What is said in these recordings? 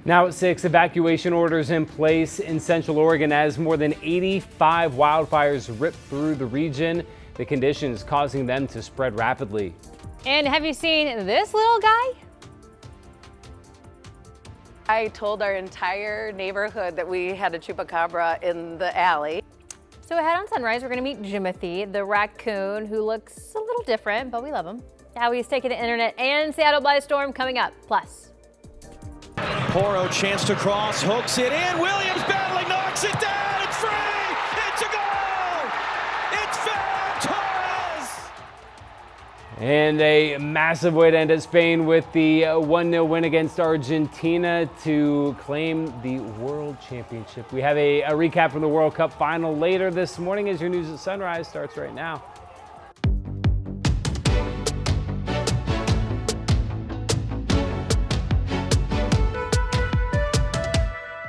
Now at 6, evacuation orders in place in Central Oregon as more than 85 wildfires rip through the region. The conditions causing them to spread rapidly. And have you seen this little guy? I told our entire neighborhood that we had a chupacabra in the alley. So ahead on Sunrise, we're going to meet Jimothy, the raccoon, who looks a little different, but we love him. How he's taken the internet and Seattle by storm coming up. Plus. Poro chance to cross, hooks it in. Williams battling, knocks it down. It's free. It's a goal. It's Ferran Torres. And a massive way to end at Spain with the 1-0 win against Argentina to claim the World Championship. We have a recap from the World Cup final later this morning as your news at Sunrise starts right now.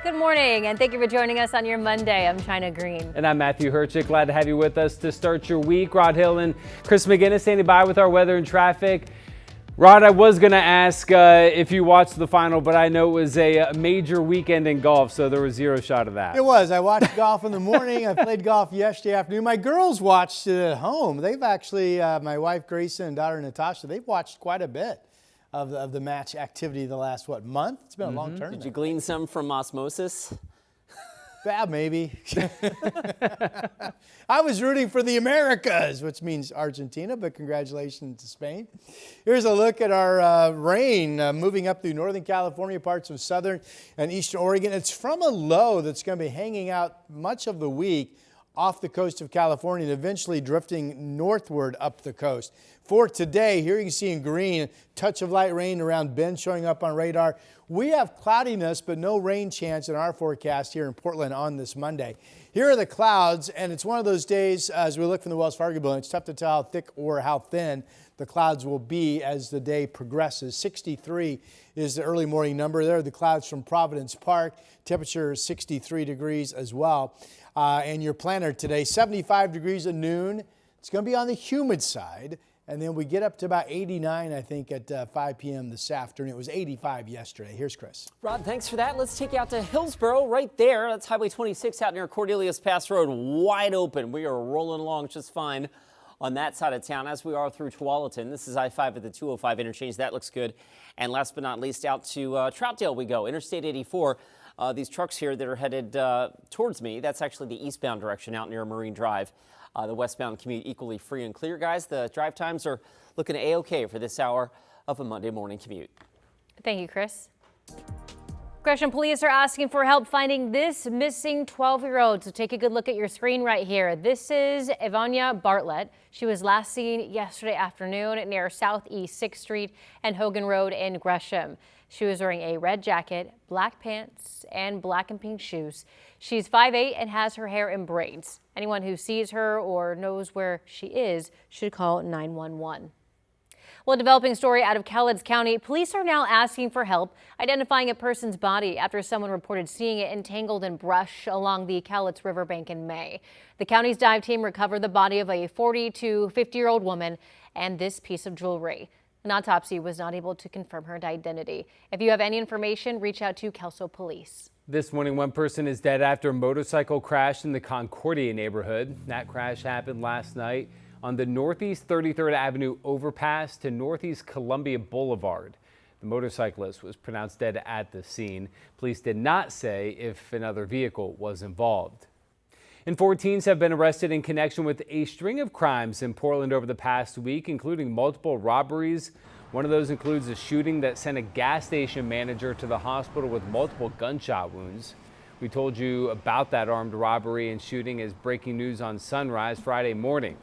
Good morning, and thank you for joining us on your Monday. I'm China Green. And I'm Matthew Herchick. Glad to have you with us to start your week. Rod Hill and Chris McGinnis standing by with our weather and traffic. Rod, I was going to ask if you watched the final, but I know it was a major weekend in golf, so there was zero shot of that. It was. I watched golf in the morning. I played golf yesterday afternoon. My girls watched it at home. They've actually, my wife Grayson and daughter Natasha, they've watched quite a bit of the match activity the last, month? It's been a long tournament. Did you glean some from osmosis? Yeah, maybe. I was rooting for the Americas, which means Argentina, but congratulations to Spain. Here's a look at our rain moving up through Northern California, parts of Southern and Eastern Oregon. It's from a low that's going to be hanging out much of the week off the coast of California and eventually drifting northward up the coast. For today, here you can see in green, touch of light rain around Bend showing up on radar. We have cloudiness, but no rain chance in our forecast here in Portland on this Monday. Here are the clouds, and it's one of those days as we look from the Wells Fargo building, it's tough to tell how thick or how thin the clouds will be as the day progresses. 63 is the early morning number. There are the clouds from Providence Park. Temperature is 63 degrees as well. And your planner today, 75 degrees at noon. It's going to be on the humid side. And then we get up to about 89, I think, at 5 p.m. this afternoon. It was 85 yesterday. Here's Chris. Rod, thanks for that. Let's take you out to Hillsboro right there. That's Highway 26 out near Cordelius Pass Road, wide open. We are rolling along just fine on that side of town as we are through Tualatin. This is I-5 at the 205 interchange. That looks good. And last but not least, out to Troutdale we go, Interstate 84. These trucks here that are headed towards me, that's actually the eastbound direction out near Marine Drive. The westbound commute equally free and clear, guys. The drive times are looking A-OK for this hour of a Monday morning commute. Thank you, Chris. Gresham police are asking for help finding this missing 12-year-old. So take a good look at your screen right here. This is Ivania Bartlett. She was last seen yesterday afternoon near Southeast 6th Street and Hogan Road in Gresham. She was wearing a red jacket, black pants, and black and pink shoes. She's 5'8" and has her hair in braids. Anyone who sees her or knows where she is should call 911. Well, a developing story out of Cowlitz County. Police are now asking for help identifying a person's body after someone reported seeing it entangled in brush along the Cowlitz riverbank in May. The county's dive team recovered the body of a 40 to 50-year-old woman and this piece of jewelry. An autopsy was not able to confirm her identity. If you have any information, reach out to Kelso Police. This morning, one person is dead after a motorcycle crash in the Concordia neighborhood. That crash happened last night on the Northeast 33rd Avenue overpass to Northeast Columbia Boulevard. The motorcyclist was pronounced dead at the scene. Police did not say if another vehicle was involved. And 4 teens have been arrested in connection with a string of crimes in Portland over the past week, including multiple robberies. One of those includes a shooting that sent a gas station manager to the hospital with multiple gunshot wounds. We told you about that armed robbery and shooting as breaking news on Sunrise Friday morning.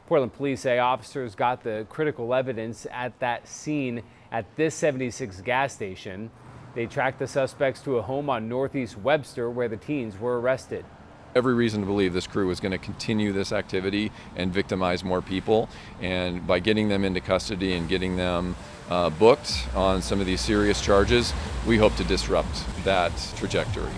Portland police say officers got the critical evidence at that scene at this 76 gas station. They tracked the suspects to a home on Northeast Webster where the teens were arrested. Every reason to believe this crew was going to continue this activity and victimize more people. And by getting them into custody and getting them booked on some of these serious charges, we hope to disrupt that trajectory.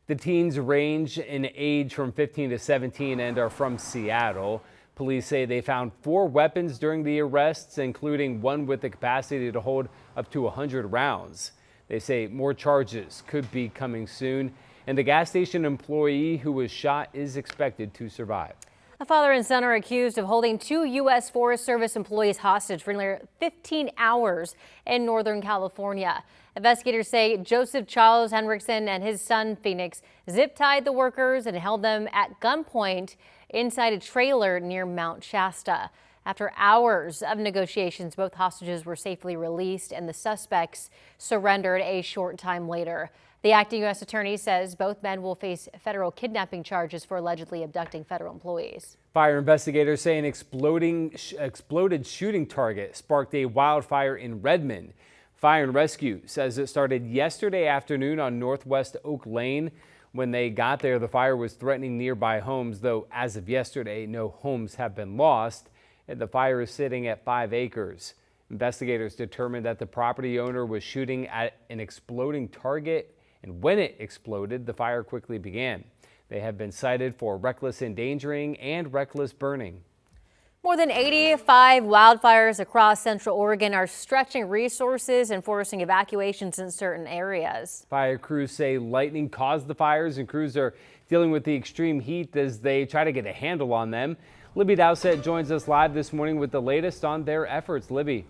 The teens range in age from 15 to 17 and are from Seattle. Police say they found 4 weapons during the arrests, including one with the capacity to hold up to 100 rounds. They say more charges could be coming soon, and the gas station employee who was shot is expected to survive. A father and son are accused of holding 2 U.S. Forest Service employees hostage for nearly 15 hours in Northern California. Investigators say Joseph Charles Henriksen and his son Phoenix zip-tied the workers and held them at gunpoint inside a trailer near Mount Shasta. After hours of negotiations, both hostages were safely released and the suspects surrendered a short time later. The acting U.S. attorney says both men will face federal kidnapping charges for allegedly abducting federal employees. Fire investigators say an exploded shooting target sparked a wildfire in Redmond. Fire and Rescue says it started yesterday afternoon on Northwest Oak Lane. When they got there, the fire was threatening nearby homes, though as of yesterday, no homes have been lost. And the fire is sitting at 5 acres. Investigators determined that the property owner was shooting at an exploding target, and when it exploded, the fire quickly began. They have been cited for reckless endangering and reckless burning. More than 85 wildfires across Central Oregon are stretching resources and forcing evacuations in certain areas. Fire crews say lightning caused the fires, and crews are dealing with the extreme heat as they try to get a handle on them. Libby Dowsett joins us live this morning with the latest on their efforts. Libby.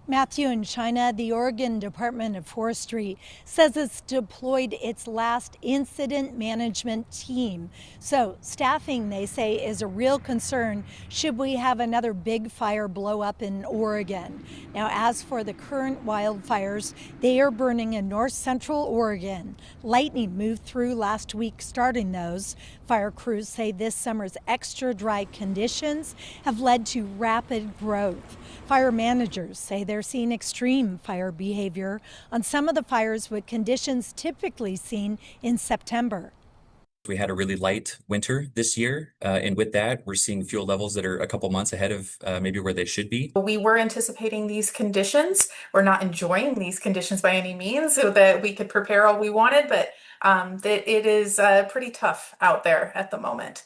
Matthew, in China, the Oregon Department of Forestry says it's deployed its last incident management team. So staffing, they say, is a real concern should we have another big fire blow up in Oregon. Now, as for the current wildfires, they are burning in north central Oregon. Lightning moved through last week, starting those. Fire crews say this summer's extra dry conditions have led to rapid growth. Fire managers say they're seeing extreme fire behavior on some of the fires with conditions typically seen in September. We had a really light winter this year, and with that, we're seeing fuel levels that are a couple months ahead of maybe where they should be. We were anticipating these conditions. We're not enjoying these conditions by any means, so that we could prepare all we wanted, but that it is pretty tough out there at the moment.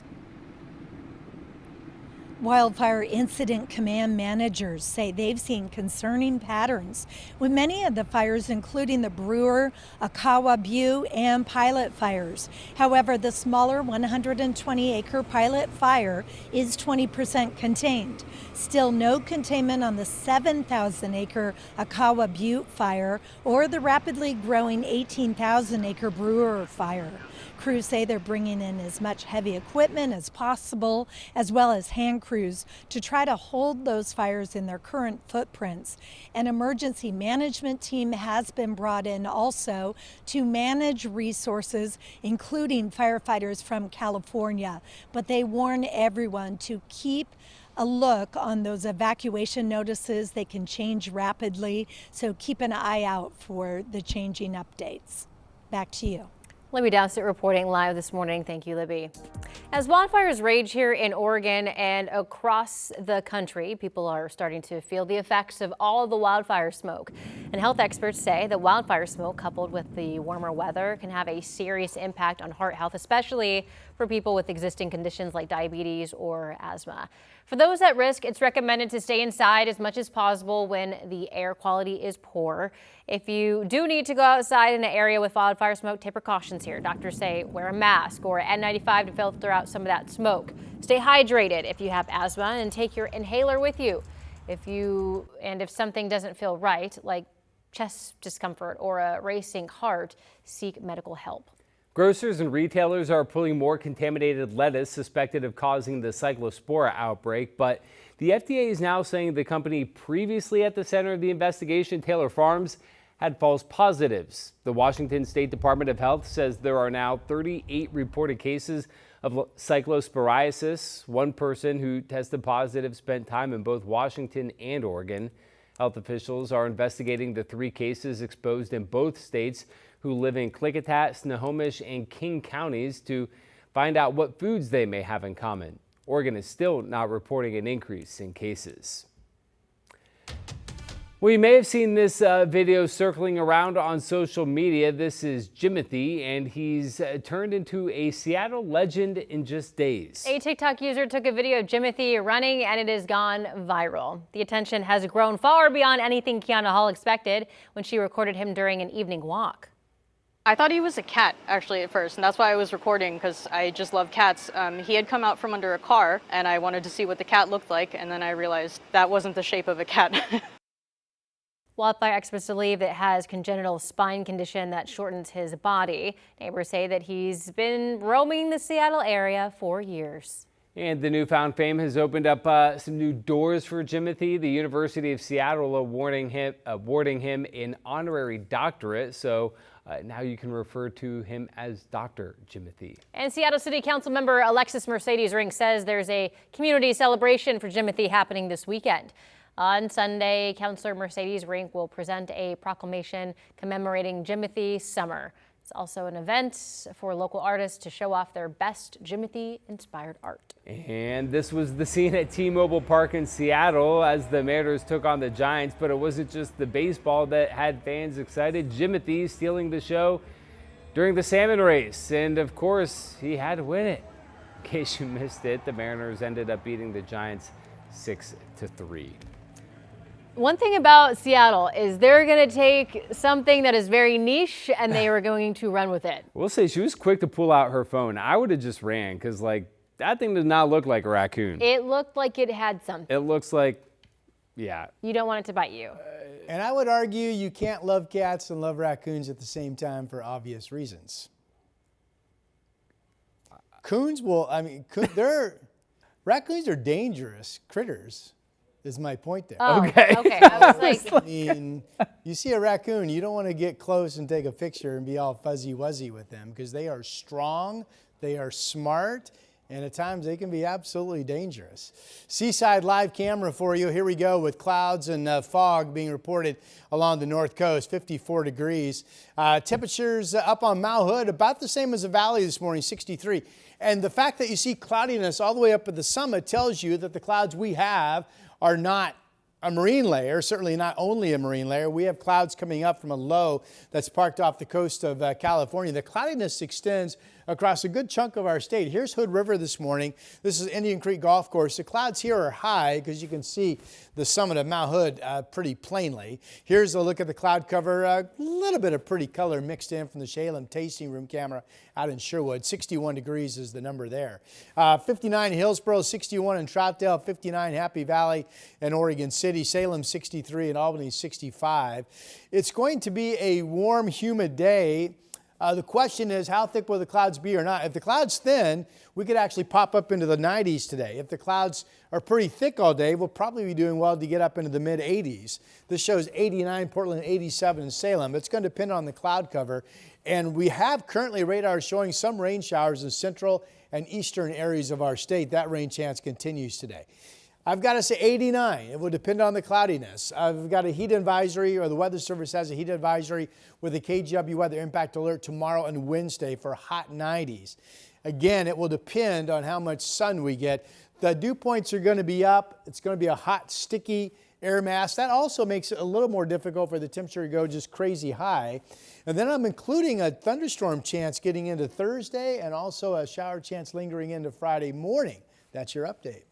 Wildfire Incident Command managers say they've seen concerning patterns with many of the fires, including the Brewer, Akawa Butte, and Pilot fires. However, the smaller 120-acre Pilot fire is 20% contained. Still no containment on the 7,000-acre Akawa Butte fire or the rapidly growing 18,000-acre Brewer fire. Crews say they're bringing in as much heavy equipment as possible, as well as hand crews, to try to hold those fires in their current footprints. An emergency management team has been brought in also to manage resources, including firefighters from California. But they warn everyone to keep a look on those evacuation notices. They can change rapidly, so keep an eye out for the changing updates. Back to you. Libby Dowsett reporting live this morning. Thank you, Libby. As wildfires rage here in Oregon and across the country, people are starting to feel the effects of all of the wildfire smoke. And health experts say that wildfire smoke, coupled with the warmer weather, can have a serious impact on heart health, especially for people with existing conditions like diabetes or asthma. For those at risk, it's recommended to stay inside as much as possible when the air quality is poor. If you do need to go outside in an area with wildfire smoke, take precautions here. Doctors say wear a mask or N95 to filter out some of that smoke. Stay hydrated if you have asthma, and take your inhaler with you. If something doesn't feel right, like chest discomfort or a racing heart, seek medical help. Grocers and retailers are pulling more contaminated lettuce suspected of causing the cyclospora outbreak, but the FDA is now saying the company previously at the center of the investigation, Taylor Farms, had false positives. The Washington State Department of Health says there are now 38 reported cases of cyclosporiasis. One person who tested positive spent time in both Washington and Oregon. Health officials are investigating the 3 cases exposed in both states who live in Klickitat, Snohomish, and King counties to find out what foods they may have in common. Oregon is still not reporting an increase in cases. Well, you may have seen this video circling around on social media. This is Jimothy, and he's turned into a Seattle legend in just days. A TikTok user took a video of Jimothy running, and it has gone viral. The attention has grown far beyond anything Kiana Hall expected when she recorded him during an evening walk. I thought he was a cat, actually, at first, and that's why I was recording, because I just love cats. He had come out from under a car, and I wanted to see what the cat looked like, and then I realized that wasn't the shape of a cat. Wildfire experts believe it has congenital spine condition that shortens his body. Neighbors say that he's been roaming the Seattle area for years. And the newfound fame has opened up some new doors for Jimothy. The University of Seattle awarding him an honorary doctorate. So now you can refer to him as Dr. Jimothy. And Seattle City Council member Alexis Mercedes Ring says there's a community celebration for Jimothy happening this weekend. On Sunday, Councilor Mercedes Rink will present a proclamation commemorating Jimothy Summer. It's also an event for local artists to show off their best Jimothy-inspired art. And this was the scene at T-Mobile Park in Seattle as the Mariners took on the Giants, but it wasn't just the baseball that had fans excited. Jimothy stealing the show during the salmon race, and of course, he had to win it. In case you missed it, the Mariners ended up beating the Giants 6-3. One thing about Seattle is they're going to take something that is very niche and they are going to run with it. We'll say she was quick to pull out her phone. I would have just ran because, like, that thing does not look like a raccoon. It looked like it had something. It looks like, yeah. You don't want it to bite you. And I would argue you can't love cats and love raccoons at the same time for obvious reasons. Coons will, raccoons are dangerous critters. Is my point there. Oh, okay. I was like, I mean, you see a raccoon, you don't want to get close and take a picture and be all fuzzy-wuzzy with them because they are strong, they are smart, and at times they can be absolutely dangerous. Seaside live camera for you. Here we go with clouds and fog being reported along the north coast, 54 degrees. Temperatures up on Mount Hood about the same as the valley this morning, 63. And the fact that you see cloudiness all the way up at the summit tells you that the clouds we have are not a marine layer, certainly not only a marine layer. We have clouds coming up from a low that's parked off the coast of California. The cloudiness extends across a good chunk of our state. Here's Hood River this morning. This is Indian Creek Golf Course. The clouds here are high because you can see the summit of Mount Hood pretty plainly. Here's a look at the cloud cover. A little bit of pretty color mixed in from the Shalem tasting room camera out in Sherwood. 61 degrees is the number there. 59 Hillsborough, 61 in Troutdale, 59 Happy Valley and Oregon City, Salem 63 and Albany 65. It's going to be a warm, humid day. The question is, how thick will the clouds be or not? If the clouds thin, we could actually pop up into the 90s today. If the clouds are pretty thick all day, we'll probably be doing well to get up into the mid-80s. This shows 89 Portland, 87 in Salem. It's going to depend on the cloud cover. And we have currently radar showing some rain showers in central and eastern areas of our state. That rain chance continues today. I've got to say 89. It will depend on the cloudiness. I've got a heat advisory, or the Weather Service has a heat advisory with a KGW weather impact alert tomorrow and Wednesday for hot 90s. Again, it will depend on how much sun we get. The dew points are going to be up. It's going to be a hot, sticky air mass. That also makes it a little more difficult for the temperature to go just crazy high. And then I'm including a thunderstorm chance getting into Thursday and also a shower chance lingering into Friday morning. That's your update.